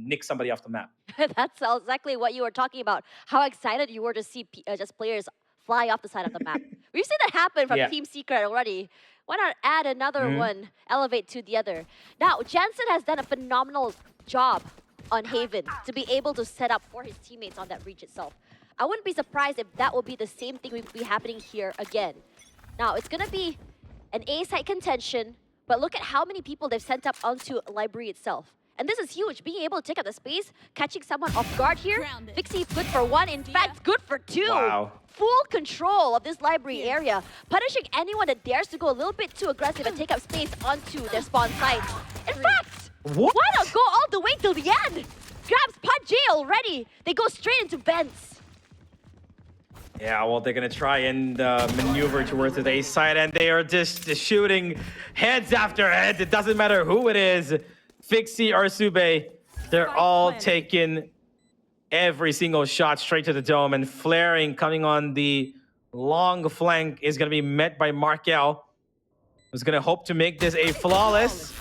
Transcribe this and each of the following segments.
nick somebody off the map. That's exactly what you were talking about. How excited you were to see just players fly off the side of the map. We've seen that happen from Yeah. Team Secret already. Why not add another Mhm. one, elevate to the other? Now, Jensen has done a phenomenal job on Haven to be able to set up for his teammates on that reach itself. I wouldn't be surprised if that will be the same thing will be happening here again. Now, it's going to be an A-side contention, but look at how many people they've sent up onto Library itself. And this is huge, being able to take up the space, catching someone off guard here. Vixie good for one, in fact, good for two. Wow. Full control of this library area, punishing anyone that dares to go a little bit too aggressive and take up space onto their spawn site. In fact, What? why not go all the way till the end? Grabs Pudgy already. They go straight into vents. Yeah, well, they're gonna try and maneuver towards the A side, and they are just shooting heads after heads. It doesn't matter who it is. Fixie or Sube, they're all taking every single shot straight to the dome, and flaring coming on the long flank is gonna be met by Markel, who's gonna hope to make this a flawless,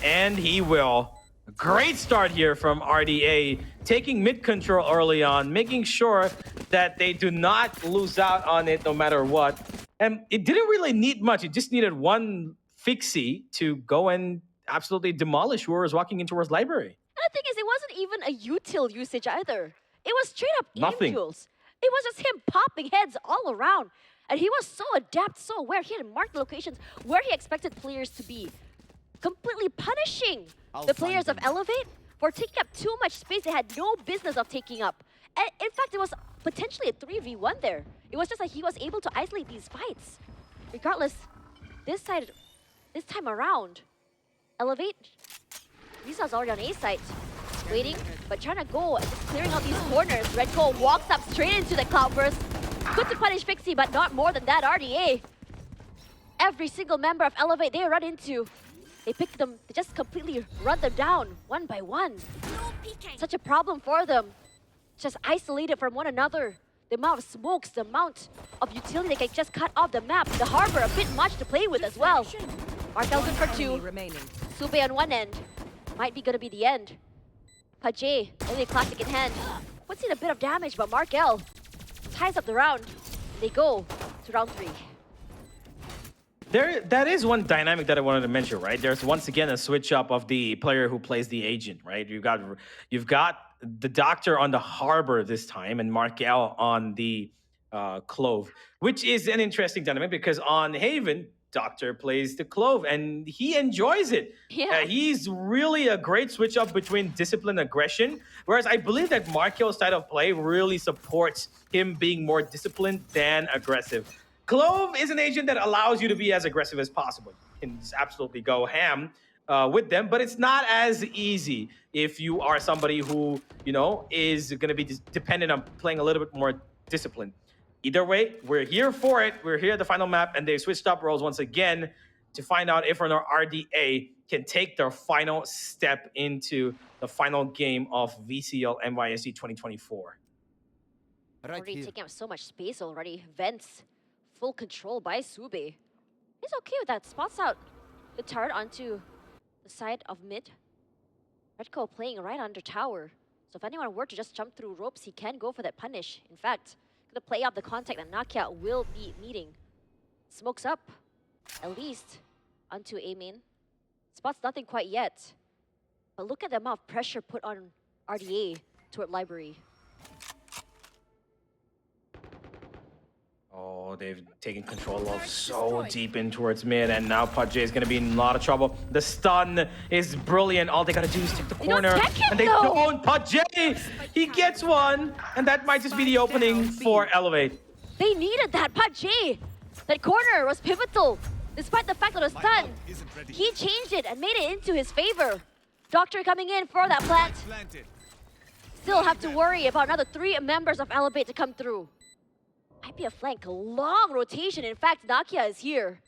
and he will. Great start here from RDA, taking mid control early on, making sure that they do not lose out on it no matter what. And it didn't really need much. It just needed one Fixie to go and absolutely demolish whoever was walking in towards Library. And the thing is, it wasn't even a util usage either. It was straight up aim Nothing. duels. It was just him popping heads all around. And he was so adept, so aware. He had marked locations where he expected players to be, completely punishing the players of Elevate for taking up too much space they had no business of taking up. And in fact, it was potentially a 3v1 there. It was just like he was able to isolate these fights. Regardless, this side, this time around, Elevate, Lisa's already on A site, waiting, but trying to go and just clearing out these corners. Redco walks up straight into the Cloudburst. Good to punish Fixie, but not more than that. RDA, every single member of Elevate they run into, they pick them, they just completely run them down one by one. Such a problem for them. Just isolated from one another. The amount of smokes, the amount of utility they can just cut off the map. The harbor a bit much to play with as well. Markel good for two. Sube on one end. Might be gonna be the end. Pajay, only a classic in hand. Puts in a bit of damage, but Markel ties up the round. They go to round 3. That is one dynamic that I wanted to mention, right? There's once again a switch up of the player who plays the agent, right? You've got the Doctor on the Harbor this time, and Markel on the Clove, which is an interesting dynamic because on Haven, Doctor plays the Clove, and he enjoys it. Yeah. He's really a great switch up between discipline and aggression, whereas I believe that Markel's style of play really supports him being more disciplined than aggressive. Clove is an agent that allows you to be as aggressive as possible. You can just absolutely go ham with them, but it's not as easy if you are somebody who, you know, is going to be dependent on playing a little bit more disciplined. Either way, we're here for it. We're here at the final map, and they switched up roles once again to find out if or not RDA can take their final step into the final game of VCL MYSG 2024. Already taking up so much space already. Vents, full control by Sube. He's okay with that. Spots out the turret onto the side of mid. Redco playing right under tower. So if anyone were to just jump through ropes, he can go for that punish. In fact, gonna play out the contact that Nakia will be needing. Smokes up, at least, onto A main. Spots nothing quite yet. But look at the amount of pressure put on RDA toward Library. Oh, they've taken control of so deep in towards mid, and now Pudgy is going to be in a lot of trouble. The stun is brilliant. All they got to do is take the corner, tech him, and they though. don't. Pudgy, he gets one, and that might just be the opening for Elevate. They needed that Pudgy. That corner was pivotal. Despite the fact that it was stun, he changed it and made it into his favor. Doctor coming in for that plant. Still have to worry about another 3 members of Elevate to come through. Might be a flank, a long rotation. In fact, Nakia is here.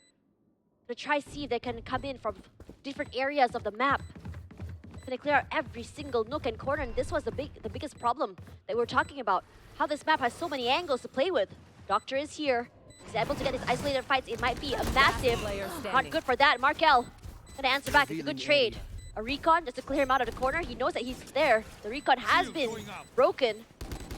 Gonna try see if they can come in from different areas of the map. Gonna clear out every single nook and corner, and this was the biggest problem that we're talking about. How this map has so many angles to play with. Doctor is here. He's able to get his isolated fights. It might be a massive, not good for that. Markel gonna answer back. It's a good trade. A recon just to clear him out of the corner. He knows that he's there. The recon has been broken.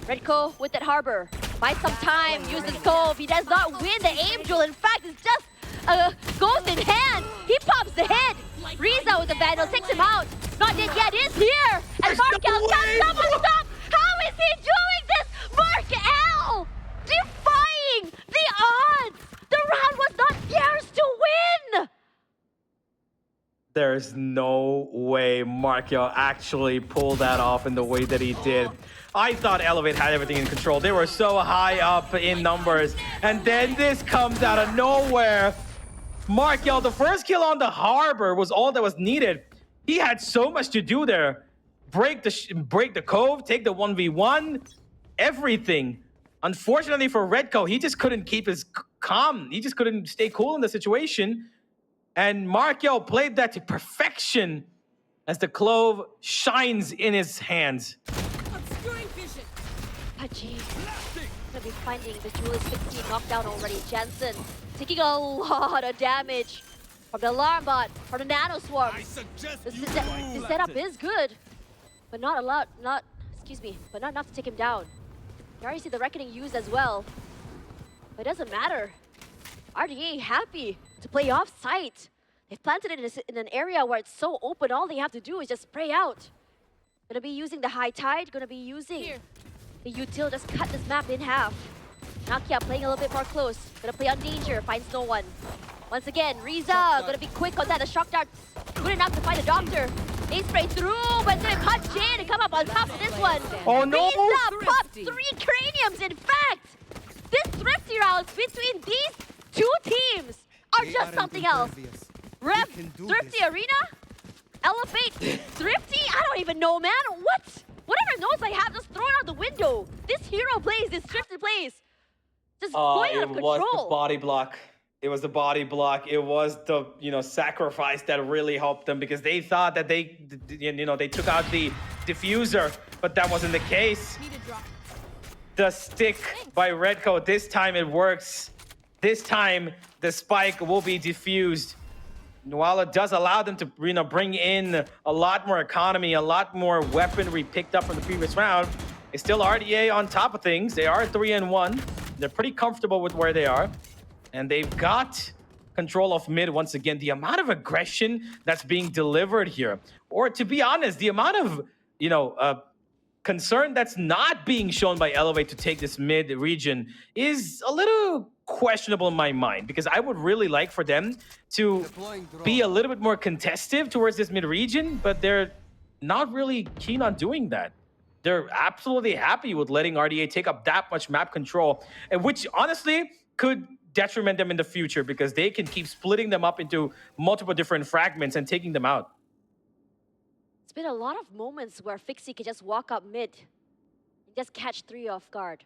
Redco with that harbor. Buys some time, uses Cove. He does not win the aim duel. In fact, it's just a ghost in hand. He pops the head. Riza with the Vandal takes him out. Not dead yet, is here. And Markel can't stop. How is he doing this? Markel defying the odds. The round was not theirs to win. There's no way Markel actually pulled that off in the way that he did. I thought Elevate had everything in control. They were so high up in numbers. And then this comes out of nowhere. Markel, the first kill on the harbor was all that was needed. He had so much to do there. Break the cove, take the 1v1, everything. Unfortunately for Redco, he just couldn't keep his calm. He just couldn't stay cool in the situation. And Markel played that to perfection as the clove shines in his hands. Pachi gonna be finding the Julius 16 knocked down already. Jensen taking a lot of damage from the alarm bot, from the nano swarm. The setup is good, but not enough to take him down. You already see the Reckoning used as well, but it doesn't matter. RDA happy to play off site. They've planted it in an area where it's so open. All they have to do is just spray out. Gonna be using the high tide. Gonna be using the util. Just cut this map in half. Nakia playing a little bit more close. Gonna play on danger. Finds no one. Once again, Riza gonna be quick on that. The shock dart's good enough to find a doctor. They spray through, but then cut Jin and come up on top of this one. Oh no! Riza popped 3 craniums. In fact, this thrifty rounds between these two teams are just something else. Rev, Thrifty Arena? Elevate, Thrifty? I don't even know, man. Whatever notes I have, just throw it out the window. This hero plays, this Thrifty plays. Just going out of control. It was the body block. It was the body block. It was the, sacrifice that really helped them because they thought that they took out the diffuser, but that wasn't the case. The stick by Redco, this time it works. This time the spike will be diffused. While it does allow them to bring in a lot more economy, a lot more weaponry picked up from the previous round, it's still RDA on top of things. They are 3-1. They're pretty comfortable with where they are. And they've got control of mid once again. The amount of aggression that's being delivered here, or to be honest, the amount of, concern that's not being shown by Elevate to take this mid region is a little questionable in my mind, because I would really like for them to be a little bit more contestive towards this mid region, but they're not really keen on doing that. They're absolutely happy with letting RDA take up that much map control, and which honestly could detriment them in the future because they can keep splitting them up into multiple different fragments and taking them out. It's been a lot of moments where Fixie can just walk up mid and just catch 3 off guard.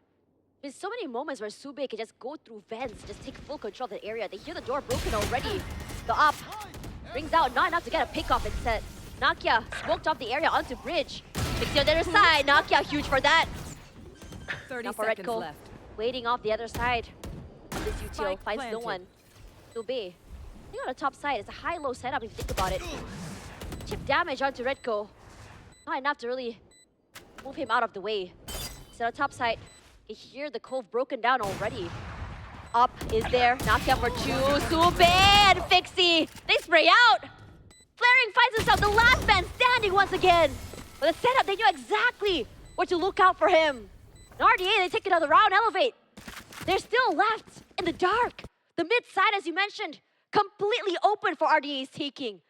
There's so many moments where Sube can just go through vents, just take full control of the area. They hear the door broken already. The up brings out not enough to get a pick off instead. Nakia smoked off the area onto bridge. Fixie on the other side. Nakia huge for that. 30 now for seconds Redco, left. waiting off the other side. This util finds no one. Sube, I think on the top side, it's a high-low setup if you think about it. Chip damage onto Redco. Not enough to really move him out of the way. So on top side, you hear the cove broken down already. Up is there. Nakia for 2. Sube and Fixie. They spray out. Flaring finds himself the last man standing once again. With the setup, they knew exactly what to look out for him. And RDA, they take another round, Elevate. They're still left in the dark. The mid side, as you mentioned, completely open for RDA's taking.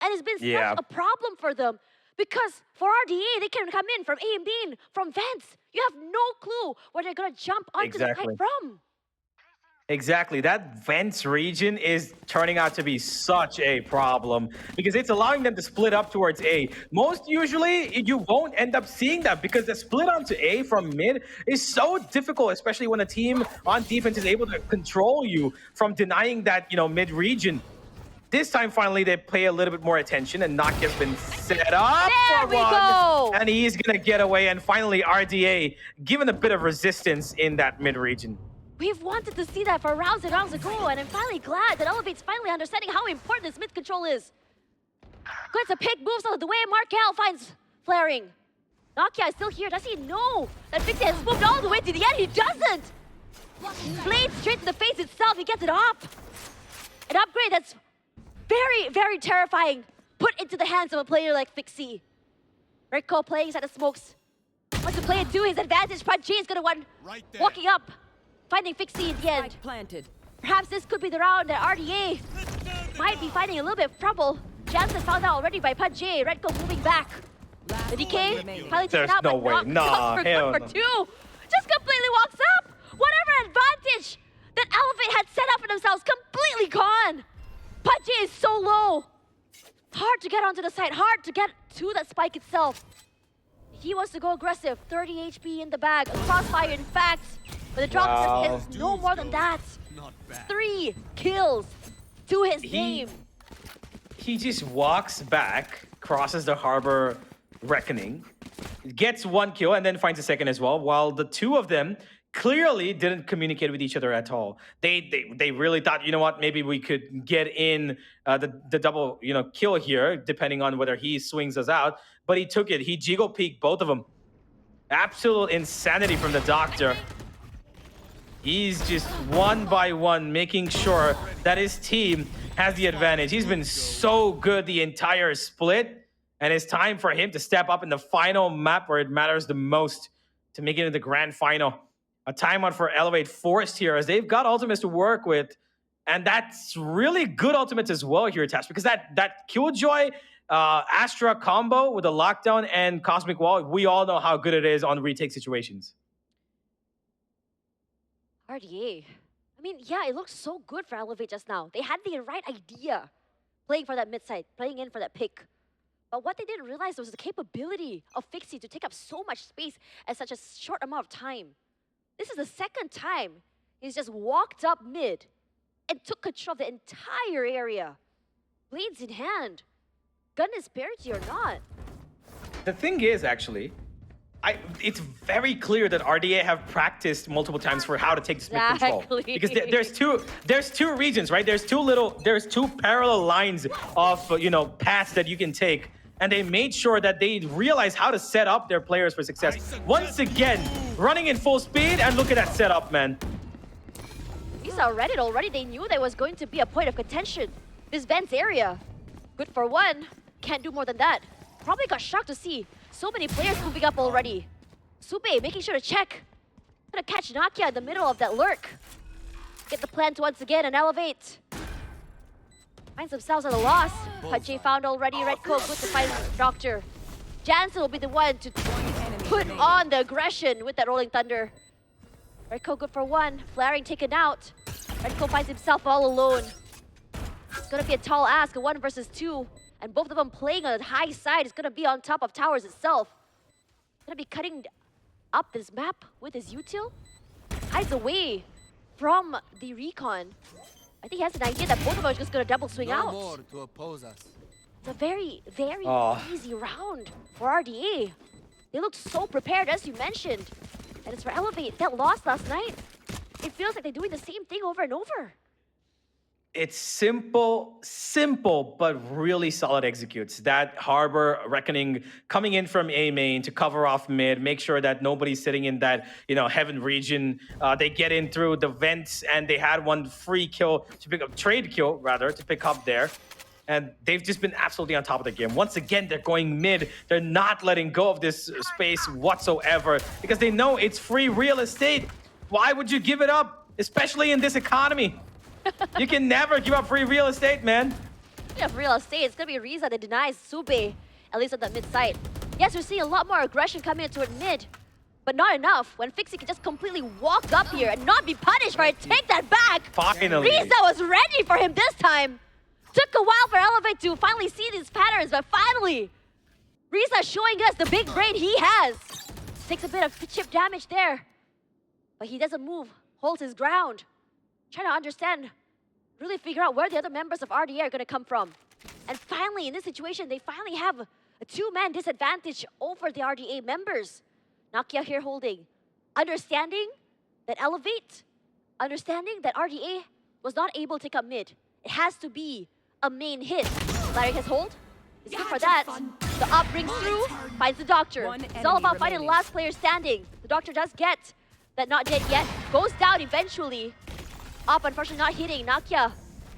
And it's been such a problem for them because for RDA, they can come in from A and B, from vents. You have no clue where they're going to jump onto the site from. Exactly. That vents region is turning out to be such a problem because it's allowing them to split up towards A. Most usually, you won't end up seeing that because the split onto A from mid is so difficult, especially when a team on defense is able to control you from denying that, mid region. This time, finally, they pay a little bit more attention, and Nakia's been set up there for one. And he's going to get away, and finally, RDA given a bit of resistance in that mid-region. We've wanted to see that for rounds and rounds ago, and I'm finally glad that Elevate's finally understanding how important this mid-control is. Gets a pick, moves out of the way. Markel finds flaring. Nokia is still here. Does he know that Vixie has moved all the way to the end? He doesn't! Blade straight to the face itself. He gets it up. An upgrade that's very, very terrifying. Put into the hands of a player like Vixie. Redco playing inside the smokes. Wants to play it to his advantage. Punch J is gonna win. Right there. Walking up. Finding Vixie in the end. Planted. Perhaps this could be the round that RDA might be finding a little bit of trouble. Jansen found out already by Punch J. Redco moving back. The DK finally taken There's out, no but way. not Nah, for hell good no. for two. Just completely walks up. Whatever advantage that Elevate had set up for themselves, completely gone. Punch J is so low. Hard to get onto the side, hard to get to that spike itself. He wants to go aggressive. 30 HP in the bag. A crossfire, in fact. But the drop Wow. is no more than that. Not bad. 3 kills to his name. He just walks back, crosses the harbor reckoning, gets 1 kill, and then finds a second as well, while the two of them clearly didn't communicate with each other at all. They really thought, you know what, maybe we could get in the double, kill here, depending on whether he swings us out. But he took it. He jiggle peeked both of them. Absolute insanity from the doctor. He's just one by one making sure that his team has the advantage. He's been so good the entire split, and it's time for him to step up in the final map where it matters the most to make it into the grand final. A timeout for Elevate forced here as they've got ultimates to work with, and that's really good ultimates as well here, Tash, because that Killjoy Astra combo with the lockdown and Cosmic Wall, we all know how good it is on retake situations. RDA. I mean, yeah, it looked so good for Elevate just now. They had the right idea, playing for that mid-side, playing in for that pick. But what they didn't realize was the capability of Vixie to take up so much space at such a short amount of time. This is the second time he's just walked up mid and took control of the entire area. Blades in hand. Gun is parity or not. The thing is, actually, it's very clear that RDA have practiced multiple times for how to take this mid control. Exactly. Because there's two regions, right? There's two parallel lines of paths that you can take, and they made sure that they realize how to set up their players for success. Once again, running in full speed, and look at that setup, man. We saw Reddit already. They knew there was going to be a point of contention. This Vents area. Good for one. Can't do more than that. Probably got shocked to see so many players moving up already. Sube making sure to check. Gonna catch Nakia in the middle of that lurk. Get the plant once again and elevate. Finds themselves at a loss. Pache found already. Red Coat good to find Doctor. Jansen will be the one to put on the aggression with that Rolling Thunder. Red Coat good for one. Flaring taken out. Red Coat finds himself all alone. It's gonna be a tall ask, a 1 versus 2. And both of them playing on the high side. Is gonna be on top of towers itself. Gonna be cutting up this map with his util. Hides away from the recon. I think he has an idea that both of them are just gonna double swing out. more to oppose us. It's a very, very easy round for RDA. They looked so prepared, as you mentioned. And it's for Elevate that lost last night. It feels like they're doing the same thing over and over. It's simple, but really solid executes. That Harbor Reckoning coming in from A main to cover off mid, make sure that nobody's sitting in that, Heaven region. They get in through the vents, and they had one free kill to pick up, trade kill rather, to pick up there. And they've just been absolutely on top of the game. Once again, they're going mid. They're not letting go of this space whatsoever because they know it's free real estate. Why would you give it up, especially in this economy? You can never give up free real estate, man. Speaking of real estate, it's gonna be Riza that denies Sube, at least on the mid side. Yes, we're seeing a lot more aggression coming into it mid, but not enough when Fixie can just completely walk up here and not be punished for it. Take that back! Finally. Riza was ready for him this time. Took a while for Elevate to finally see these patterns, but finally, Riza showing us the big brain he has. Takes a bit of chip damage there, but he doesn't move, holds his ground. Trying to understand, really figure out where the other members of RDA are going to come from. And finally, in this situation, they finally have a 2-man disadvantage over the RDA members. Nakia here holding. Understanding that Elevate, understanding that RDA was not able to take up mid. It has to be a main hit. Larry has hold. It's good for that. The up brings through, finds the Doctor. It's all about finding the last player standing. The Doctor does get that not dead yet. Goes down eventually. Up, unfortunately not hitting. Nakia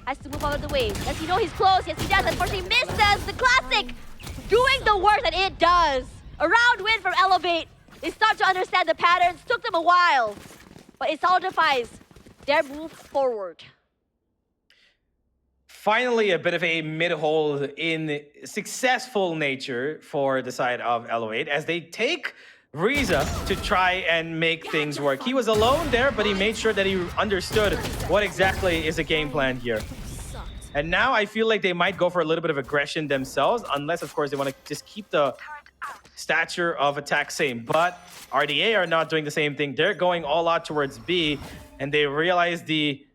has to move out of the way. Does he know he's close? Yes, he does. Unfortunately misses. The classic doing the work that it does. A round win from Elevate. They start to understand the patterns. Took them a while, but it solidifies their move forward. Finally, a bit of a mid-hold in successful nature for the side of Elevate as they take Reza to try and make things work. He was alone there, but he made sure that he understood what exactly is the game plan here. And now I feel like they might go for a little bit of aggression themselves, unless, of course, they want to just keep the stature of attack same. But RDA are not doing the same thing. They're going all out towards B, and they realize the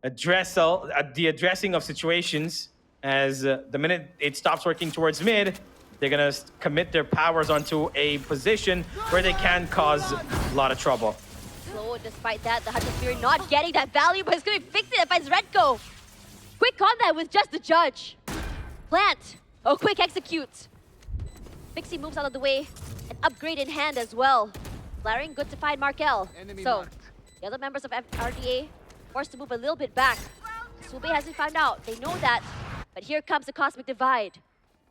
addressing of situations as the minute it stops working towards mid, they're going to commit their powers onto a position where they can cause a lot of trouble. Slow, despite that, the Hunter Spirit not getting that value, but it's going to be fixed. It finds Redco. Quick on that with just the judge. Plant. Oh, quick execute. Fixie moves out of the way. An upgrade in hand as well. Flaring, good to find Markel. So, the other members of RDA forced to move a little bit back. Sube hasn't found out. They know that. But here comes the Cosmic Divide.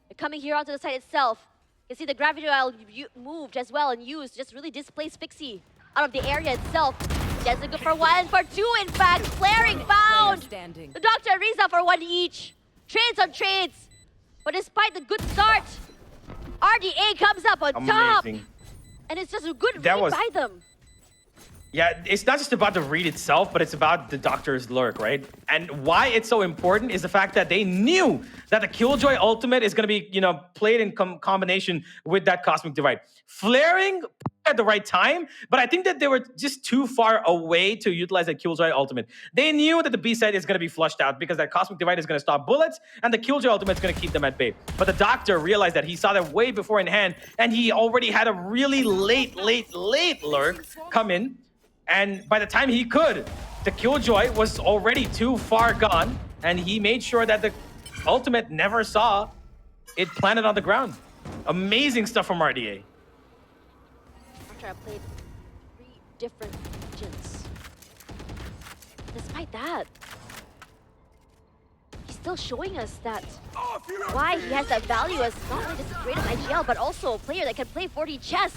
They're coming here onto the site itself. You can see the Gravity Well moved as well and used. Just really displaced Fixie out of the area itself. Jensen good for one, for two in fact. Flaring found. The Doctor and Reza for one each. Trades on trades. But despite the good start, RDA comes up on top. And it's just a good read by them. Yeah, it's not just about the read itself, but it's about the Doctor's lurk, right? And why it's so important is the fact that they knew that the Killjoy ultimate is going to be, played in combination with that Cosmic Divide. Flaring at the right time, but I think that they were just too far away to utilize that Killjoy ultimate. They knew that the B side is going to be flushed out because that Cosmic Divide is going to stop bullets, and the Killjoy ultimate is going to keep them at bay. But the Doctor realized that he saw that way before in hand, and he already had a really late lurk come in. And by the time he could, the Killjoy was already too far gone, and he made sure that the ultimate never saw it planted on the ground. Amazing stuff from RDA. After I played 3 different regions. Despite that, he's still showing us that why he has that value as not only just the greatest IGL, but also a player that can play 4D chess.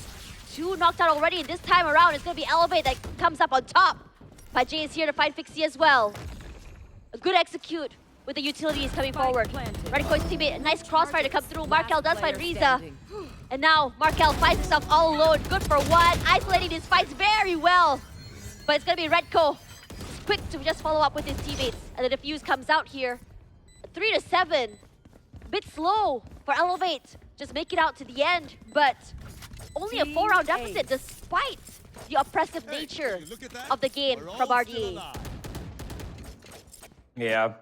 2 knocked out already, and this time around it's going to be Elevate that comes up on top. Pajay is here to find Fixie as well. A good execute with the utilities coming forward. Redco's teammate, a nice crossfire to come through. Markel does find Reza. And now Markel finds himself all alone. Good for one, isolating his fights very well. But it's going to be Redco. He's quick to just follow up with his teammates. And the defuse comes out here. 3 to 7. A bit slow for Elevate. Just make it out to the end, but only a 4-round deficit despite the oppressive nature of the game from RDA. Yeah.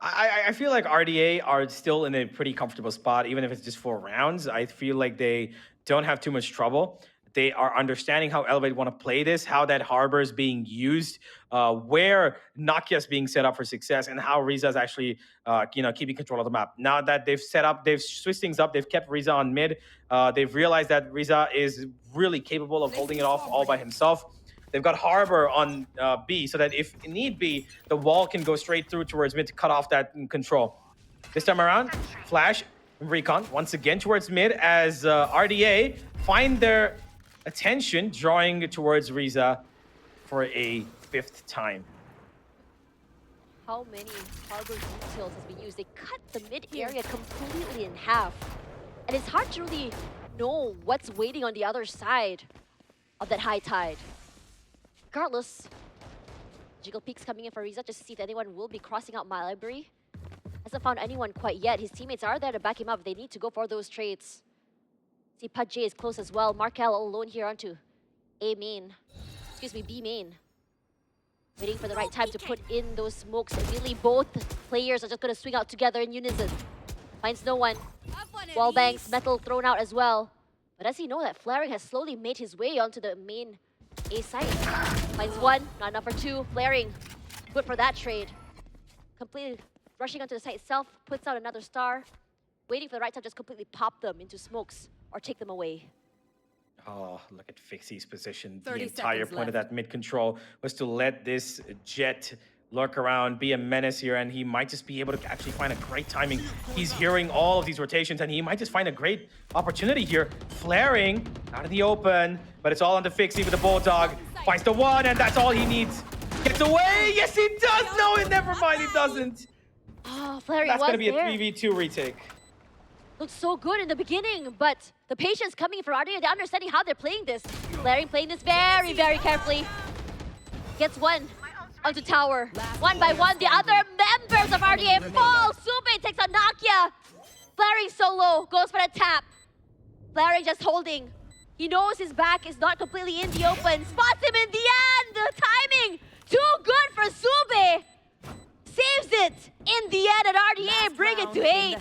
I feel like RDA are still in a pretty comfortable spot, even if it's just 4 rounds. I feel like they don't have too much trouble. They are understanding how Elevate want to play this, how that harbor is being used, where Nakia is being set up for success, and how Reza is actually, keeping control of the map. Now that they've switched things up, they've kept Reza on mid. They've realized that Reza is really capable of holding it off all by himself. They've got Harbor on B, so that if need be, the wall can go straight through towards mid to cut off that control. This time around, Flash and Recon once again towards mid as RDA find their attention drawing towards Reza for a 5th time. How many Harbor details has been used? They cut the mid area completely in half. And it's hard to really know what's waiting on the other side of that high tide. Regardless, Jiggle Peaks coming in for Reza just to see if anyone will be crossing out my library. Hasn't found anyone quite yet. His teammates are there to back him up. They need to go for those trades. See, Pajay is close as well. Markel all alone here onto B main. Waiting for the right time to put in those smokes. Immediately, both players are just going to swing out together in unison. Finds no one. Wall banks, metal thrown out as well. But does he know that Flaring has slowly made his way onto the main A site? Finds one, not enough for 2. Flaring, good for that trade. Completely rushing onto the site itself, puts out another star. waiting for the right time, just completely pop them into smokes or take them away. Oh, look at Fixie's position. The 30 entire seconds point of left. that mid control was to let this Jet lurk around, be a menace here, and he might just be able to actually find a great timing. He's hearing all of these rotations, and he might just find a great opportunity here. Flaring out in the open, but it's all on the Fixie with the Bulldog. Finds the one, and that's all he needs. Gets away! Yes, he does! No, never mind, he doesn't. Oh, Flaring That's was going to be a there. 3v2 retake. Looked so good in the beginning, but the patience coming from RDA, they're understanding how they're playing this. Flaring playing this very, very carefully. Gets one onto tower. One by one, the other members of RDA fall. Sube takes on Nakia. Flaring solo, goes for a tap. Flaring just holding. He knows his back is not completely in the open. Spots him in the end. The timing, too good for Sube. Saves it in the end, and RDA bring it to 8.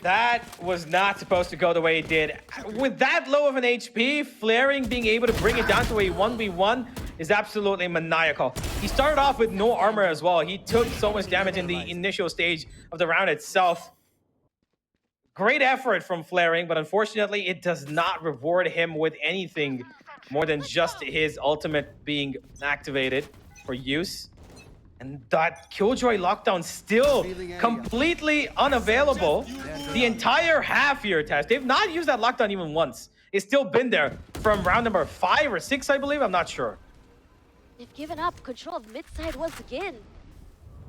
That was not supposed to go the way it did. With that low of an HP, Flaring being able to bring it down to a 1v1 is absolutely maniacal. He started off with no armor as well. He took so much damage in the initial stage of the round itself. Great effort from Flaring, but unfortunately, it does not reward him with anything more than just his ultimate being activated for use. And that Killjoy lockdown still completely unavailable. The entire half here, Taz. They've not used that lockdown even once. It's still been there from round number 5 or 6, I believe. I'm not sure. They've given up control of mid-side once again.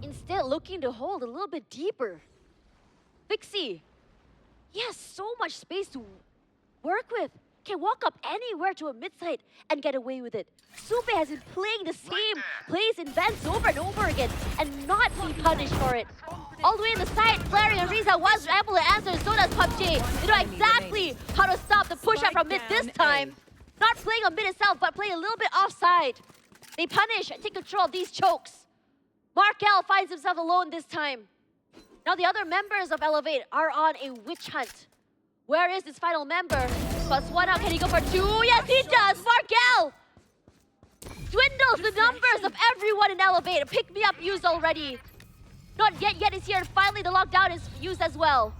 Instead, looking to hold a little bit deeper. Fixie, he has so much space to work with. Can walk up anywhere to a mid-side and get away with it. Sube has been playing the same plays in vents over and over again and not be punished for it. All the way in the side, Flaring and Riza was able to answer, so does PUBG. They know exactly how to stop the push-up from mid this time. Not playing on mid itself, but playing a little bit offside. They punish and take control of these chokes. Markel finds himself alone this time. Now the other members of Elevate are on a witch hunt. Where is this final member? Plus one out, can he go for 2? Yes, he does! Markel dwindles the numbers of everyone in Elevate. Pick me up used already. Not yet is here, and finally the lockdown is used as well.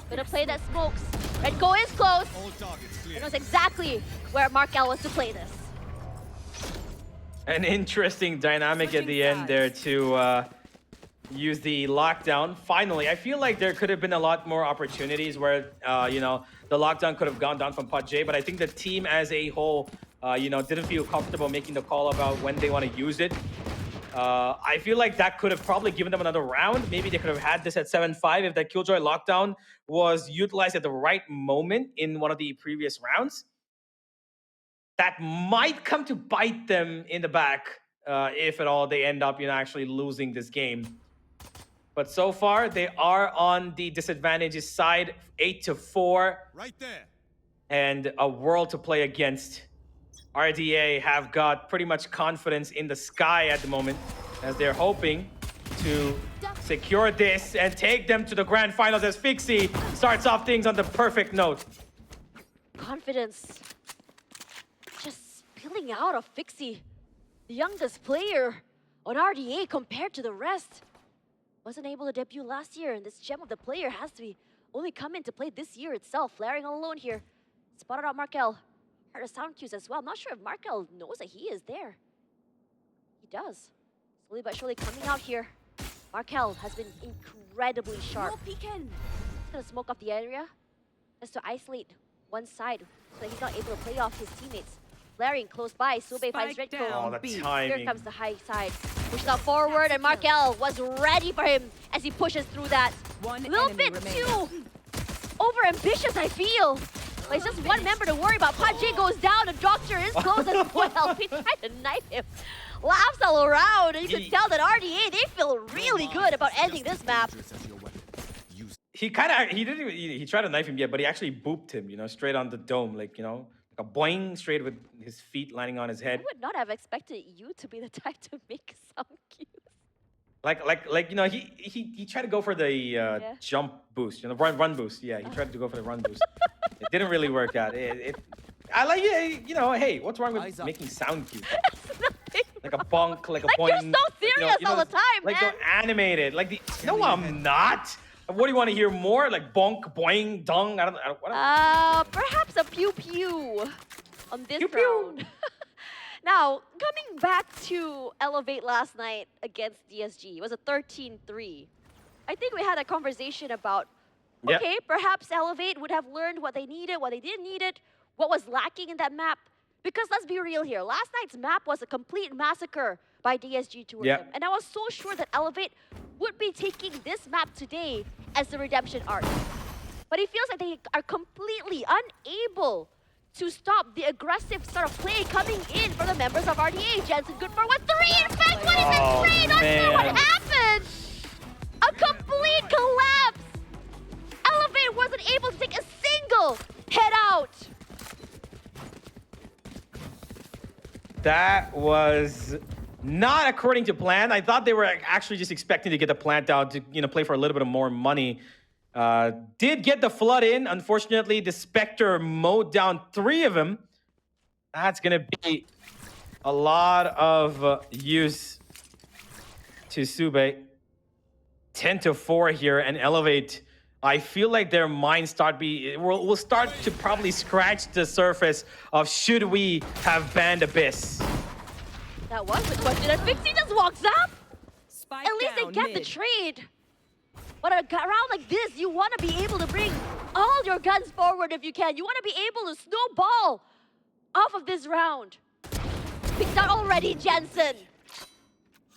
Gonna play that smokes. Red Go is close. He knows exactly where Markel was to play this. An interesting dynamic at the end there to use the lockdown. Finally, I feel like there could have been a lot more opportunities where, you know, the lockdown could have gone down from PUBG, but I think the team as a whole, you know, didn't feel comfortable making the call about when they want to use it. I feel like that could have probably given them another round. Maybe they could have had this at 7-5 if that Killjoy lockdown was utilized at the right moment in one of the previous rounds. That might come to bite them in the back if at all they end up, you know, actually losing this game. But so far, they are on the disadvantages side, 8-4. Right there. And a world to play against. RDA have got pretty much confidence in the sky at the moment, as they're hoping to secure this and take them to the grand finals as Fixie starts off things on the perfect note. Confidence just spilling out of Fixie, the youngest player on RDA compared to the rest. Wasn't able to debut last year, and this gem of the player has to be only come into play this year itself. Flaring all alone here. Spotted out Markel. Heard the sound cues as well. I'm not sure if Markel knows that he is there. He does. Slowly but surely coming out here. Markel has been incredibly sharp. He's gonna smoke off the area just to isolate one side so that he's not able to play off his teammates. Flaring close by. Sube finds Red Coat. Oh, the timing. Here comes the high side. Pushed out forward, and Markel was ready for him as he pushes through that. A little bit too over-ambitious, I feel. But it's just one member to worry about. PUBG goes down, the doctor is close as well. He tried to knife him. Laughs all around, and you can tell that RDA, they feel really good about ending this map. He tried to knife him, yeah, but he actually booped him, you know, straight on the dome, like, you know, like a boing, straight with his feet landing on his head. I would not have expected you to be the type to make some cues. Like you know, he tried to go for the jump boost, you know, run boost. Yeah, he tried to go for the run boost. It didn't really work out. I like it, you know. Hey, what's wrong with making sound cues? Like a bunk, like a Like, point. you're so serious all the time, like man. the animated, like the. No, I'm not. What do you want to hear more? Like bonk, boing, dong. I don't. What Perhaps a pew pew on this Pew pew. round. Now, coming back to Elevate last night against DSG, it was a 13-3. I think we had a conversation about, Yep. okay, perhaps Elevate would have learned what they needed, what they didn't need it, what was lacking in that map. Because let's be real here, last night's map was a complete massacre by DSG towards Yep. them. And I was so sure that Elevate would be taking this map today as the redemption arc. But it feels like they are completely unable to stop the aggressive sort of play coming in from the members of RDA. Jensen good for 1-3. In fact, what is Oh, insane? Not sure what man. happened. A complete collapse. Elevate wasn't able to take a single head out. That was not according to plan. I thought they were actually just expecting to get the plant out to, play for a little bit of more money. Did get the flood in. Unfortunately, the Spectre mowed down 3 of them. That's going to be a lot of use to Sube. 10-4 here, and Elevate. I feel like their minds will start to probably scratch the surface of should we have banned Abyss. That was the question, and Fixie just walks up. Spike At least they down get mid. the trade. But a round like this, you want to be able to bring all your guns forward if you can. You want to be able to snowball off of this round. Picked out already, Jensen.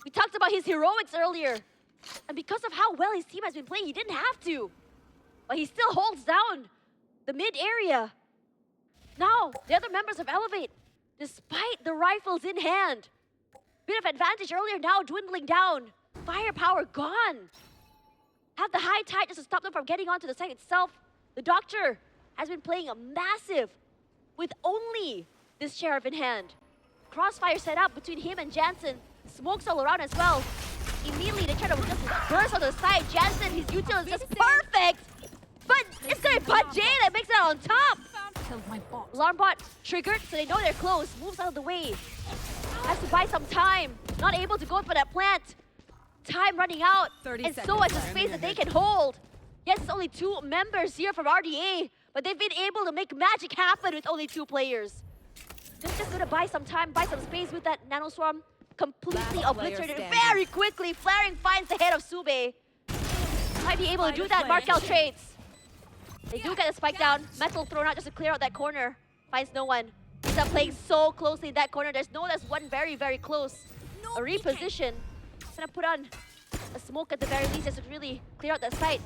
We talked about his heroics earlier. And because of how well his team has been playing, he didn't have to. But he still holds down the mid area. Now, the other members of Elevate, despite the rifles in hand, bit of advantage earlier, now dwindling down. Firepower gone. Have the high tide just to stop them from getting onto the site itself. The Doctor has been playing a massive with only this Sheriff in hand. Crossfire set up between him and Jansen. Smokes all around as well. Immediately they try to just burst on the side. Jansen, his util is just perfect. But it's gonna be Pajay that makes it out on top. Killed my bot. Alarm bot triggered, so they know they're close. Moves out of the way. Has to buy some time. Not able to go for that plant. Time running out. 30 And so seconds. is the space that they can hold. Yes, it's only 2 members here from RDA, but they've been able to make magic happen with only 2 players. Just gonna buy some time, buy some space with that Nano Swarm. Completely Last obliterated player standing. very quickly. Flaring finds the head of Sube. Might be able to do that. Markel trades. They do get a spike down. Metal thrown out just to clear out that corner. Finds no one. He's up playing so closely in that corner. There's one very, very close. A reposition. He's gonna put on a smoke at the very least just to really clear out that site.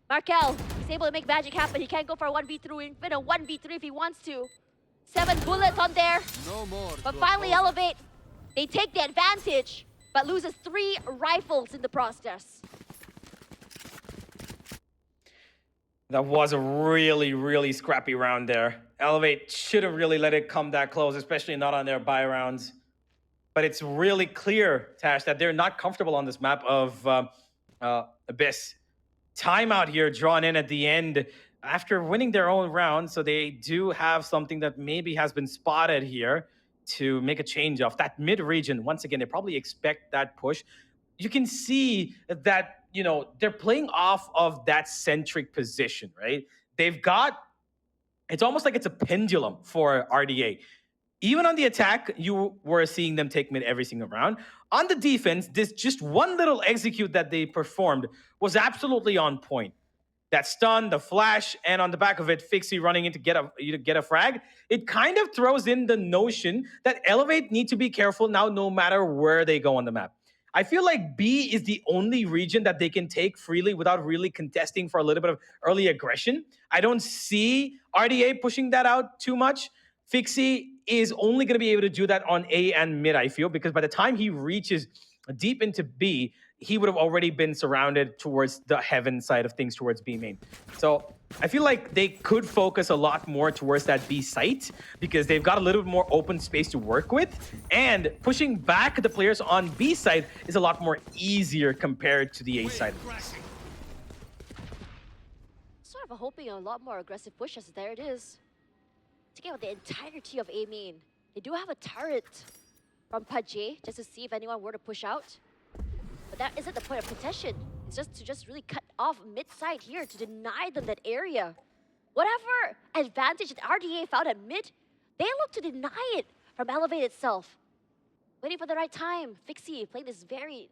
Markel, he's able to make magic happen. He can't go for a 1v3, even a 1v3 if he wants to. 7 bullets on there. No more. But to finally oppose us. Elevate. They take the advantage, but loses 3 rifles in the process. That was a really, really scrappy round there. Elevate shouldn't really let it come that close, especially not on their buy rounds. But it's really clear, Tash, that they're not comfortable on this map of Abyss. Timeout here drawn in at the end after winning their own round, so they do have something that maybe has been spotted here to make a change off. That mid-region, once again, they probably expect that push. You can see that, they're playing off of that centric position, right? They've got, it's almost like it's a pendulum for RDA. Even on the attack, you were seeing them take mid every single round. On the defense, this just one little execute that they performed was absolutely on point. That stun, the flash, and on the back of it, Fixie running in to get a frag. It kind of throws in the notion that Elevate need to be careful now no matter where they go on the map. I feel like B is the only region that they can take freely without really contesting for a little bit of early aggression. I don't see RDA pushing that out too much. Fixie is only going to be able to do that on A and mid, I feel, because by the time he reaches deep into B, he would have already been surrounded towards the heaven side of things, towards B main. So I feel like they could focus a lot more towards that B site because they've got a little bit more open space to work with, and pushing back the players on B side is a lot more easier compared to the A side of things. Sort of hoping a lot more aggressive pushes. There it is. Taking out the entirety of A main. They do have a turret from Pajay just to see if anyone were to push out. But that isn't the point of contention. It's just to really cut off mid-side here to deny them that area. Whatever advantage that RDA found at mid, they look to deny it from Elevate itself. Waiting for the right time. Fixie played this very,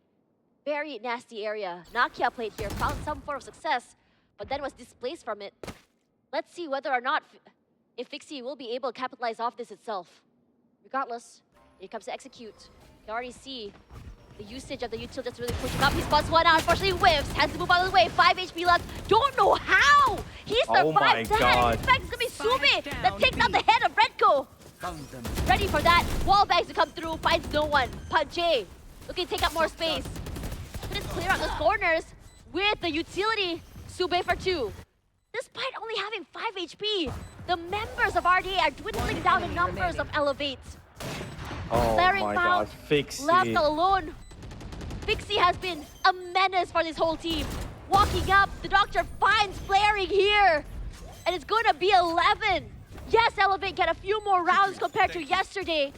very nasty area. Nakia played here, found some form of success, but then was displaced from it. Let's see whether or not if Fixie will be able to capitalize off this itself. Regardless, it comes to execute. You already see the usage of the util just really pushing up. He spots one out, unfortunately whiffs, has to move out of the way. 5 HP left, don't know how! He survived that, and in fact it's gonna be Sube that takes out the head of Redco. Ready for that, wall bags to come through, finds no one. Pajay looking to take up more space. Couldn't clear out those corners with the utility. Sube for 2. Despite only having 5 HP, the members of RDA are dwindling down the numbers of Elevate. Oh Flaring my Mount, god, Fixie. left alone. Fixie has been a menace for this whole team. Walking up, the doctor finds flaring here. And it's going to be 11. Yes, Elevate get a few more rounds compared to yesterday.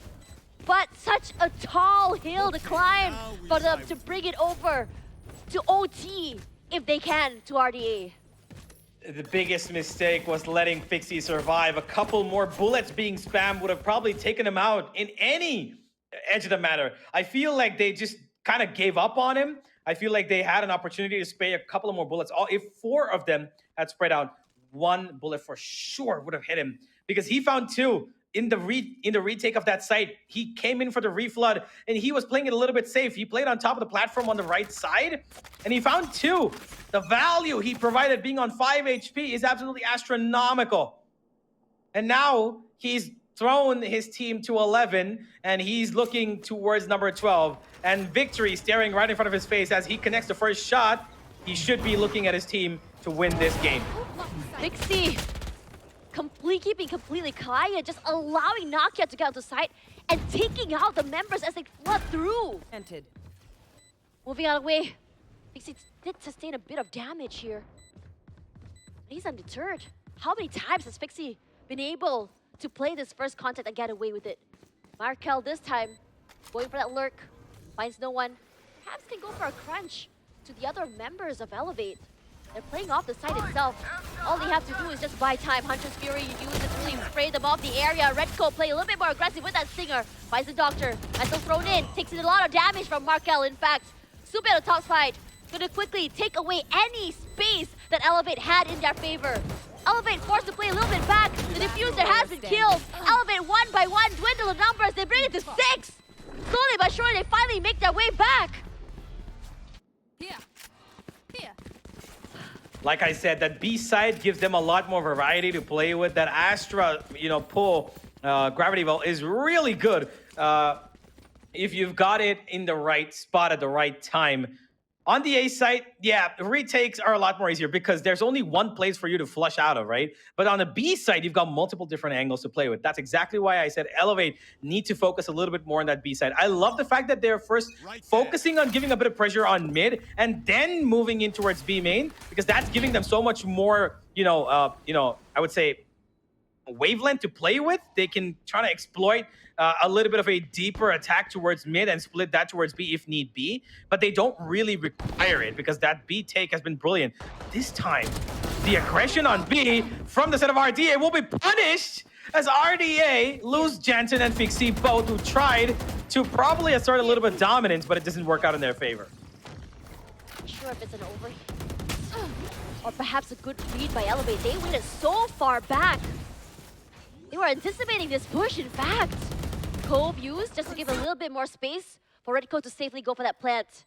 But such a tall hill to climb for them to bring it over to OT, if they can, to RDA. The biggest mistake was letting Fixie survive. A couple more bullets being spammed would have probably taken him out in any edge of the matter. I feel like they just kind of gave up on him. I feel like they had an opportunity to spray a couple of more bullets. If 4 of them had spread out, 1 bullet for sure would have hit him, because he found 2 in the retake of that site. He came in for the reflood and he was playing it a little bit safe. He played on top of the platform on the right side and he found 2. The value he provided being on 5 HP is absolutely astronomical. And now he's thrown his team to 11 and he's looking towards number 12, and victory staring right in front of his face as he connects the first shot. He should be looking at his team to win this game. Fixie keeping completely quiet, just allowing Nakia to get out to sight and taking out the members as they flood through. Entered. Moving out of the way, Fixie did sustain a bit of damage here. But he's undeterred. How many times has Fixie been able to play this first contact and get away with it? Markel this time, going for that lurk, finds no one. Perhaps can go for a crunch to the other members of Elevate. They're playing off the site itself. All they have to do is just buy time. Hunter's Fury uses it to really spray them off the area. Redco play a little bit more aggressive with that Stinger. Finds the Doctor. Missile thrown in. Takes in a lot of damage from Markel, in fact. Sube on the top side. Gonna quickly take away any space that Elevate had in their favor. Elevate forced to play a little bit back. The diffuser has been killed. Elevate 1 by 1 dwindle the numbers. They bring it to 6. Slowly but surely, they finally make their way back. Here. Here. Like I said, that B side gives them a lot more variety to play with. That Astra, pull gravity well is really good if you've got it in the right spot at the right time. On the A side, yeah, retakes are a lot more easier because there's only one place for you to flush out of, right? But on the B side, you've got multiple different angles to play with. That's exactly why I said Elevate need to focus a little bit more on that B side. I love the fact that they're first focusing on giving a bit of pressure on mid and then moving in towards B main, because that's giving them so much more, I would say, wavelength to play with. They can try to exploit a little bit of a deeper attack towards mid and split that towards B if need be, but they don't really require it because that B take has been brilliant. This time, the aggression on B from the set of RDA will be punished as RDA lose Jansen and Fixie both, who tried to probably assert a little bit of dominance, but it doesn't work out in their favor. Not sure if it's an over or perhaps a good read by Elevate. They waited so far back. They were anticipating this push, in fact. Cove used just to give a little bit more space for Redco to safely go for that plant.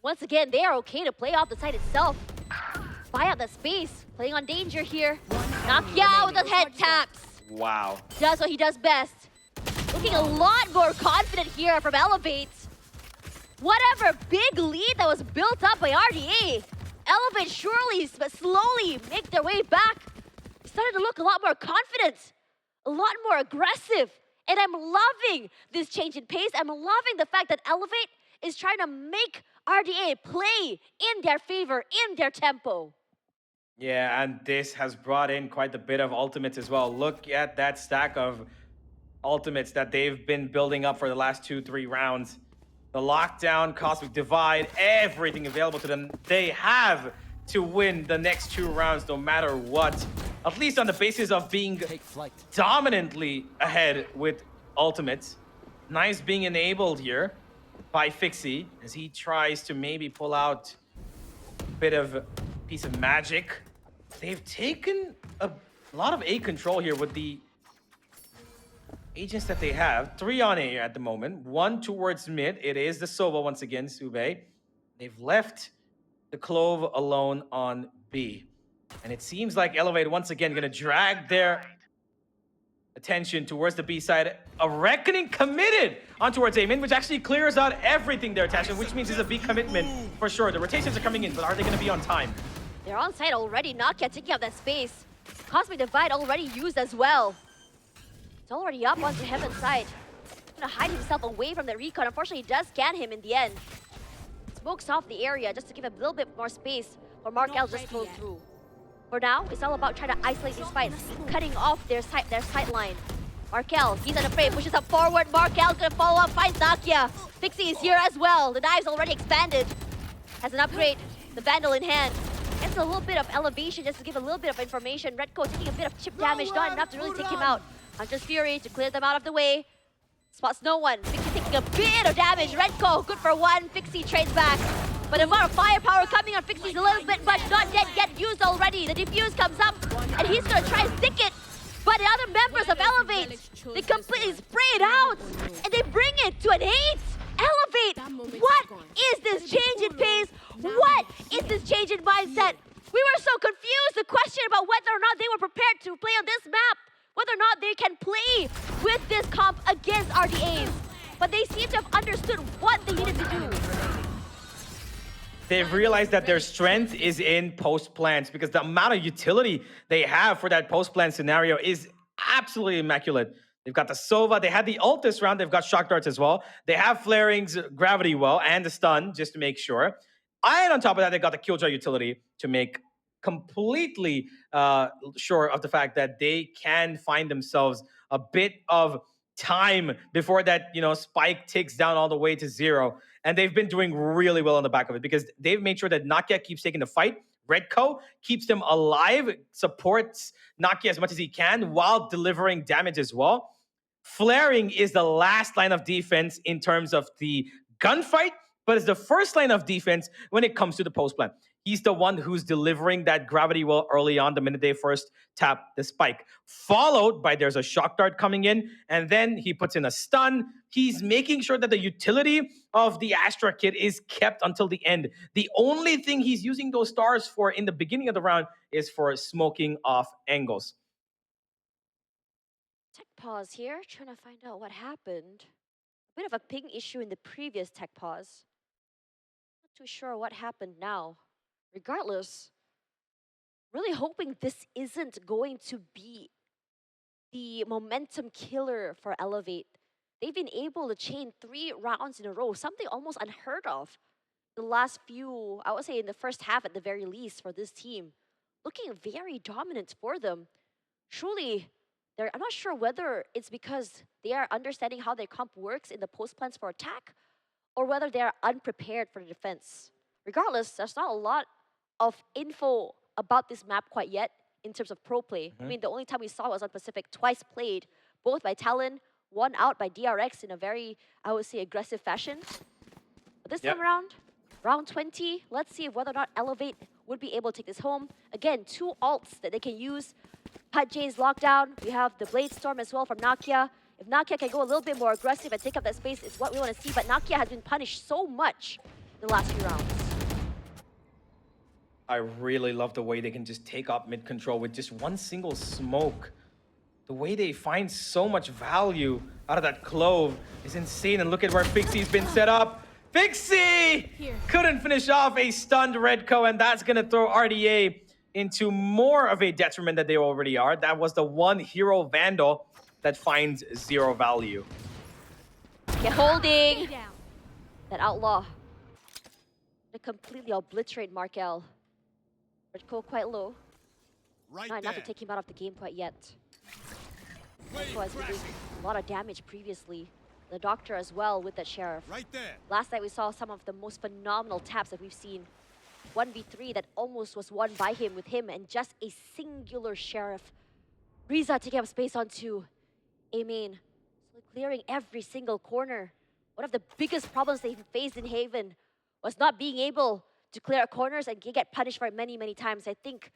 Once again, they are okay to play off the site itself. Buy out that space, playing on danger here. Nakia with the head taps. Wow. Does what he does best. Looking a lot more confident here from Elevate. Whatever big lead that was built up by RDA, Elevate surely but slowly make their way back. Started to look a lot more confident, a lot more aggressive. And I'm loving this change in pace. I'm loving the fact that Elevate is trying to make RDA play in their favor, in their tempo. Yeah, and this has brought in quite a bit of ultimates as well. Look at that stack of ultimates that they've been building up for the last 2-3 rounds. The lockdown, cosmic divide, everything available to them. They have to win the next 2 rounds no matter what. At least on the basis of being Take flight. dominantly ahead with ultimates. Nice being enabled here by Fixie as he tries to maybe pull out a bit of a piece of magic. They've taken a lot of A control here with the agents that they have. 3 on A at the moment, 1 towards mid. It is the Sova once again, Sube. They've left the Clove alone on B. And it seems like Elevate once again gonna drag their attention towards the B side. A Reckoning committed on towards A mid, which actually clears out everything they're attaching, which means it's a B commitment for sure. The rotations are coming in, but are they gonna be on time? They're on site already. Nokia taking up that space. Cosmic Divide already used as well. It's already up onto Heaven's side. Gonna hide himself away from the recon. Unfortunately, he does scan him in the end. Smokes off the area just to give a little bit more space for Markel just to pull through. For now, it's all about trying to isolate these fights, cutting off their sight line. Markel, he's unafraid, pushes up forward. Markel's gonna follow up, finds Nakia. Fixie is here as well. The knive's already expanded. Has an upgrade, the Vandal in hand. Gets a little bit of elevation just to give a little bit of information. Redco taking a bit of chip damage, not enough to really take him out. Hunter's Fury to clear them out of the way. Spots no one. Fixie taking a bit of damage. Redco, good for 1. Fixie trades back. But the amount of firepower coming on Fixie's a little bit much, not yet used already. The defuse comes up, and he's gonna try and stick it. But the other members of Elevate, they completely spray it out, and they bring it to an 8. Elevate, what is this change in pace? What is this change in mindset? We were so confused. The question about whether or not they were prepared to play on this map, whether or not they can play with this comp against RDAs. But they seem to have understood what they needed to do. They've realized that their strength is in post plants because the amount of utility they have for that post plant scenario is absolutely immaculate. They've got the Sova, they had the ult this round, they've got shock darts as well. They have Flaring's gravity well and the stun just to make sure. And on top of that, they got the Killjoy utility to make completely sure of the fact that they can find themselves a bit of time before that, spike ticks down all the way to 0. And they've been doing really well on the back of it because they've made sure that Nakia keeps taking the fight. Redco keeps them alive, supports Nakia as much as he can while delivering damage as well. Flaring is the last line of defense in terms of the gunfight, but it's the first line of defense when it comes to the post plant. He's the one who's delivering that gravity well early on the minute they first tap the spike. Followed by there's a shock dart coming in, and then he puts in a stun. He's making sure that the utility of the Astra kit is kept until the end. The only thing he's using those stars for in the beginning of the round is for smoking off angles. Tech pause here, trying to find out what happened. A bit of a ping issue in the previous tech pause. Not too sure what happened now. Regardless, really hoping this isn't going to be the momentum killer for Elevate. They've been able to chain 3 rounds in a row, something almost unheard of. The last few, I would say in the first half at the very least for this team. Looking very dominant for them. Truly, I'm not sure whether it's because they are understanding how their comp works in the post plans for attack, or whether they are unprepared for the defense. Regardless, there's not a lot of info about this map quite yet in terms of pro play. I mean, the only time we saw was on Pacific, twice played, both by Talon, one out by DRX in a very, I would say, aggressive fashion. But this time around, round 20, let's see whether or not Elevate would be able to take this home. Again, 2 ults that they can use. Pat J's lockdown. We have the Blade Storm as well from Nakia. If Nakia can go a little bit more aggressive and take up that space, it's what we want to see. But Nakia has been punished so much in the last few rounds. I really love the way they can just take up mid control with just one single smoke. The way they find so much value out of that Clove is insane. And look at where Fixie's been set up. Fixie couldn't finish off a stunned Redco, and that's going to throw RDA into more of a detriment than they already are. That was the one hero Vandal that finds 0 value. Get holding that Outlaw. To completely obliterate Markel. Redco quite low. Not enough to take him out of the game quite yet. Reiko has been doing a lot of damage previously. The Doctor as well with that Sheriff. Right there. Last night we saw some of the most phenomenal taps that we've seen. 1v3 that almost was won by him with him and just a singular Sheriff. Riza taking up space onto A main. So clearing every single corner. One of the biggest problems they faced in Haven was not being able to clear corners and get punished for it many, many times. I think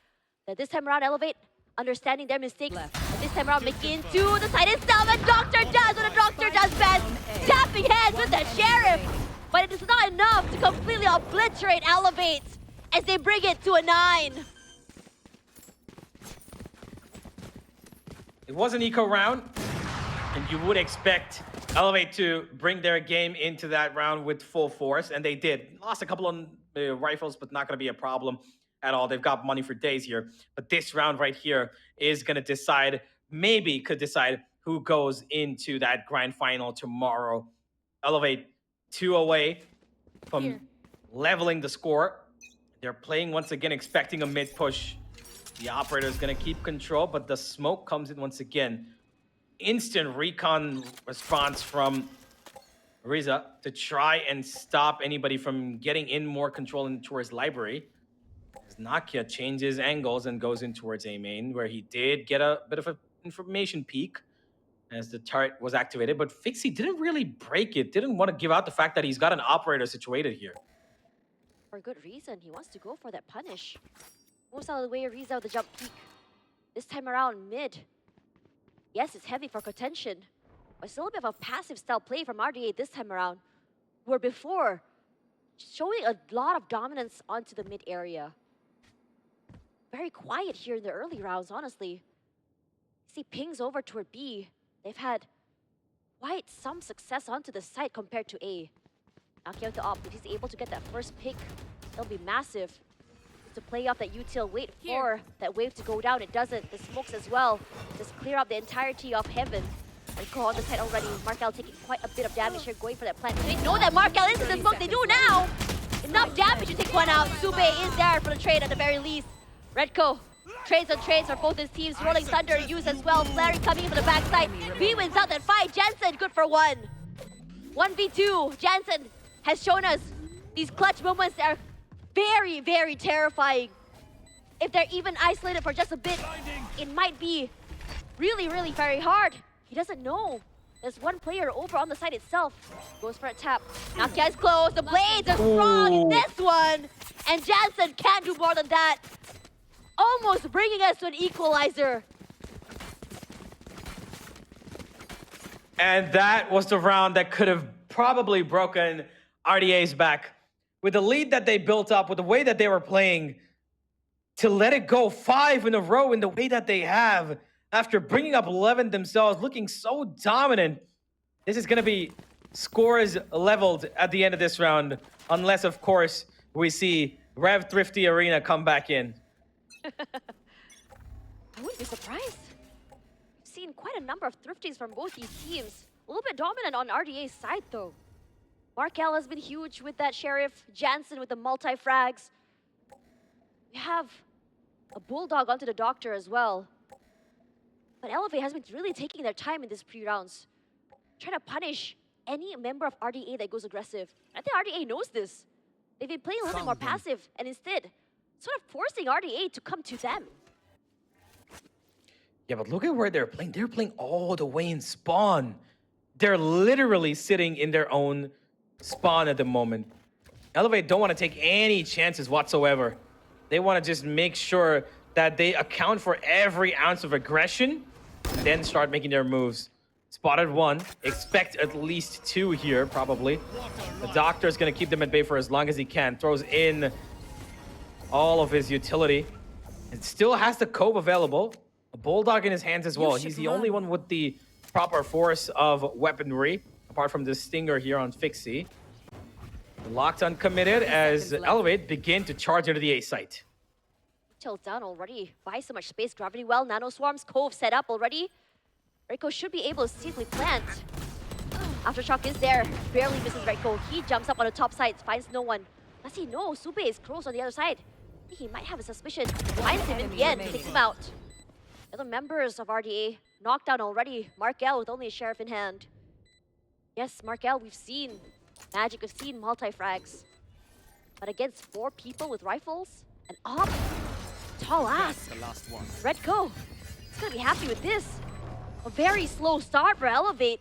that this time around, Elevate, understanding their mistakes, and this time around, making into the side itself, and Doctor does what a Doctor does best, tapping heads with the Sheriff. But it is not enough to completely obliterate Elevate as they bring it to a 9. It was an eco round, and you would expect Elevate to bring their game into that round with full force, and they did. Lost a couple of rifles, but not going to be a problem at all. They've got money for days here. But this round right here is going to decide, maybe could decide who goes into that grand final tomorrow. Elevate 2 away from leveling the score. They're playing once again, expecting a mid push. The operator is going to keep control, but the smoke comes in once again. Instant recon response from Riza to try and stop anybody from getting in more control in towards library. As Nakia changes angles and goes in towards A main, where he did get a bit of an information peak as the turret was activated, but Fixie didn't really break it, didn't want to give out the fact that he's got an operator situated here. For good reason, he wants to go for that punish. Moves out of the way, Riza with the jump peak. This time around, mid. Yes, it's heavy for contention, but still a bit of a passive style play from RDA this time around, where before, showing a lot of dominance onto the mid area. Very quiet here in the early rounds, honestly. See pings over toward B. They've had quite some success onto the site compared to A. Knocking out the op, if he's able to get that first pick, it'll be massive. To play off that util, wait for that wave to go down. It doesn't. The smokes as well. Just clear up the entirety of Heaven. And go on the side already. Markel taking quite a bit of damage here, going for that plant. They know that Markel is in the smoke. They do now. Enough damage to take one out. Sube is there for the trade at the very least. Redco trades on trades for both his teams. Rolling Thunder used as well. Flary coming in from the backside. B wins out that fight. Jensen good for 1. 1v2. Jensen has shown us these clutch moments that are very, very terrifying. If they're even isolated for just a bit, it might be really, really very hard. He doesn't know. There's one player over on the side itself. Goes for a tap. Nakia is close. The blades are strong in this one. And Jansen can't do more than that. Almost bringing us to an equalizer. And that was the round that could have probably broken RDA's back. With the lead that they built up, with the way that they were playing, to let it go 5 in a row in the way that they have, after bringing up 11 themselves, looking so dominant, this is going to be scores leveled at the end of this round, unless, of course, we see Rev Thrifty Arena come back in. I wouldn't be surprised. We've seen quite a number of Thrifties from both these teams. A little bit dominant on RDA's side, though. Markel has been huge with that Sheriff. Jansen with the multi-frags. We have a Bulldog onto the Doctor as well. But Elevate has been really taking their time in these pre-rounds. Trying to punish any member of RDA that goes aggressive. I think RDA knows this. They've been playing a little bit more passive and instead sort of forcing RDA to come to them. Yeah, but look at where they're playing. They're playing all the way in spawn. They're literally sitting in their own spawn at the moment. Elevate don't want to take any chances whatsoever. They want to just make sure that they account for every ounce of aggression and then start making their moves. Spotted 1. Expect at least 2 here, probably. The Doctor's going to keep them at bay for as long as he can. Throws in all of his utility. And still has the Cove available. A Bulldog in his hands as well. He's the only one with the proper force of weaponry, apart from the Stinger here on Fixie. Locked uncommitted as Elevate begin to charge into the A site. Tilt down already. Buy so much space. Gravity well. Nano Swarms. Cove set up already. Reiko should be able to safely plant. Aftershock is there. Barely misses Reiko. He jumps up on the top side. Finds no one. Does he know Sube is close on the other side? I think he might have a suspicion. Finds him in the end. Takes him out. The other members of RDA knocked down already. Markel with only a sheriff in hand. Yes, Markel, we've seen Magic, we've seen multi-frags. But against 4 people with rifles and up, tall ass. The last one. Red Go, he's gonna be happy with this. A very slow start for Elevate.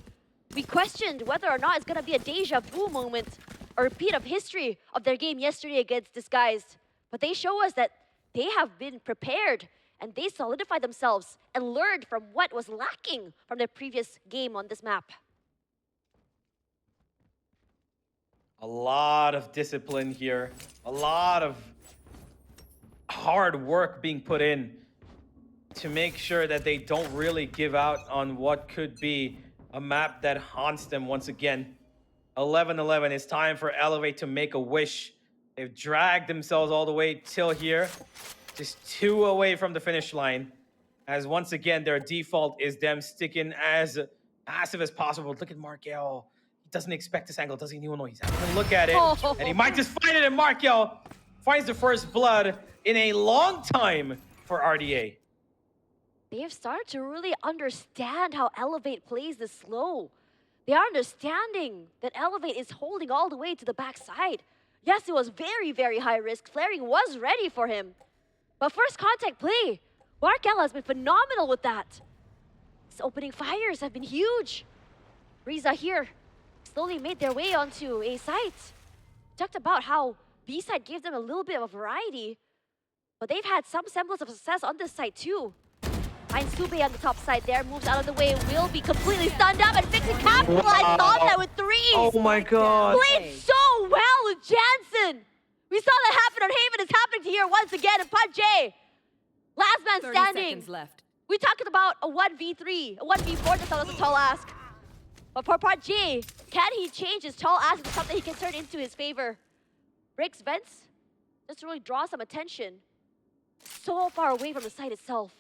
We questioned whether or not it's gonna be a deja vu moment, a repeat of history of their game yesterday against Disguised. But they show us that they have been prepared and they solidified themselves and learned from what was lacking from their previous game on this map. A lot of discipline here. A lot of hard work being put in to make sure that they don't really give out on what could be a map that haunts them once again. 11-11, it's time for Elevate to make a wish. They've dragged themselves all the way till here. Just 2 away from the finish line. As once again, their default is them sticking as passive as possible. Look at Markel. He doesn't expect this angle, doesn't even know he's having a look at it. And he might just find it, and Markel finds the first blood in a long time for RDA. They have started to really understand how Elevate plays this slow. They are understanding that Elevate is holding all the way to the backside. Yes, it was very, very high risk. Flaring was ready for him. But first contact play, Markel has been phenomenal with that. His opening fires have been huge. Riza here slowly made their way onto A site. Talked about how B side gave them a little bit of a variety, but they've had some semblance of success on this side too. Finds Sube on the top side there, moves out of the way, will be completely stunned up, and Fixing capitalized on that with 3. Oh my god. Played so well with Jansen. We saw that happen on Haven. It's happening here once again. And Pod J, last man 30 standing. seconds left. We talked about a 1v3, a 1v4 to tell us a tall ask. But for Pod J, can he change his tall ask into something he can turn into his favor? Breaks vents, just to really draw some attention. So far away from the site itself.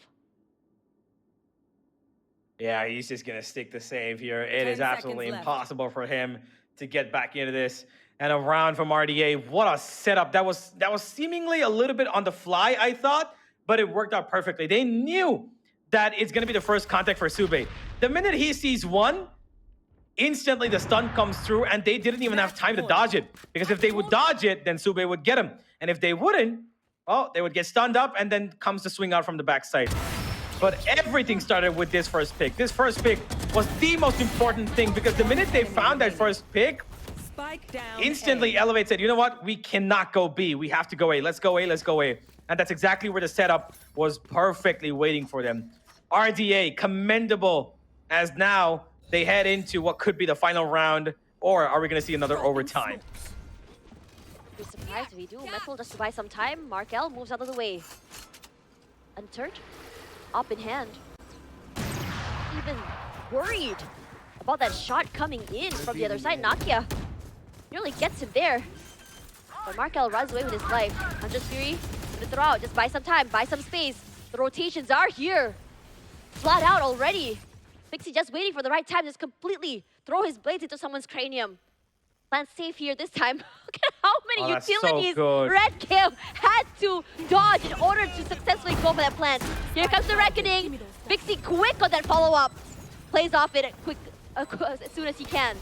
Yeah, he's just gonna stick the save here. It 10 is absolutely seconds left. impossible for him to get back into this. And a round from RDA. What a setup. That was seemingly a little bit on the fly, I thought, but it worked out perfectly. They knew that it's gonna be the first contact for Sube. The minute he sees 1, instantly the stun comes through, and they didn't even have time to dodge it. Because if they would dodge it, then Sube would get him. And if they wouldn't, well, they would get stunned up, and then comes the swing out from the backside. But everything started with this first pick. This first pick was the most important thing, because the minute they found that first pick, Spike down. instantly A. Elevate said, you know what? We cannot go B. We have to go A. Let's go A. Let's go A. And that's exactly where the setup was perfectly waiting for them. RDA, commendable, as now they head into what could be the final round, or are we going to see another overtime? Be surprised if we do. Metal just to buy some time. Markel moves out of the way. Unturned, up in hand. Even worried about that shot coming in from the other side. Nakia nearly gets him there. But Markel runs away with his life. Hunter's Fury, gonna throw out. Just buy some time, buy some space. The rotations are here. Flat out already. Pixie just waiting for the right time to just completely throw his blades into someone's cranium. Plans safe here this time. Look at how many Oh, that's so utilities good. Red Kill had to dodge in order to successfully go for that plant. Here comes the reckoning. Pixie quick on that follow-up. Plays off it quick as soon as he can.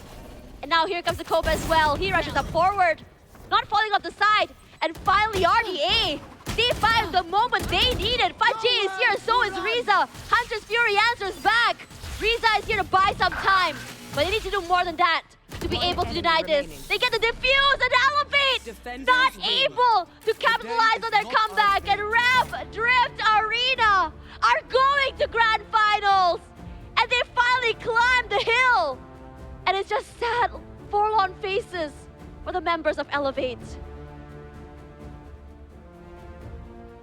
And now here comes the Kobe as well. He rushes up forward, not falling off the side. And finally RDA, they found the moment they needed. Faje is here, so is Riza. Hunter's Fury answers back. Riza is here to buy some time, but they need to do more than that to be able to deny this. They get the defuse and Elevate, Defenders not win. able to capitalize on their comeback. And Rev, Drift, Arena are going to Grand Finals. And they finally climbed the hill. And it's just sad, forlorn faces for the members of Elevate.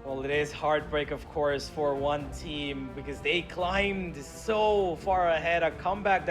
Well, it is heartbreak, of course, for one team, because they climbed so far ahead, a comeback that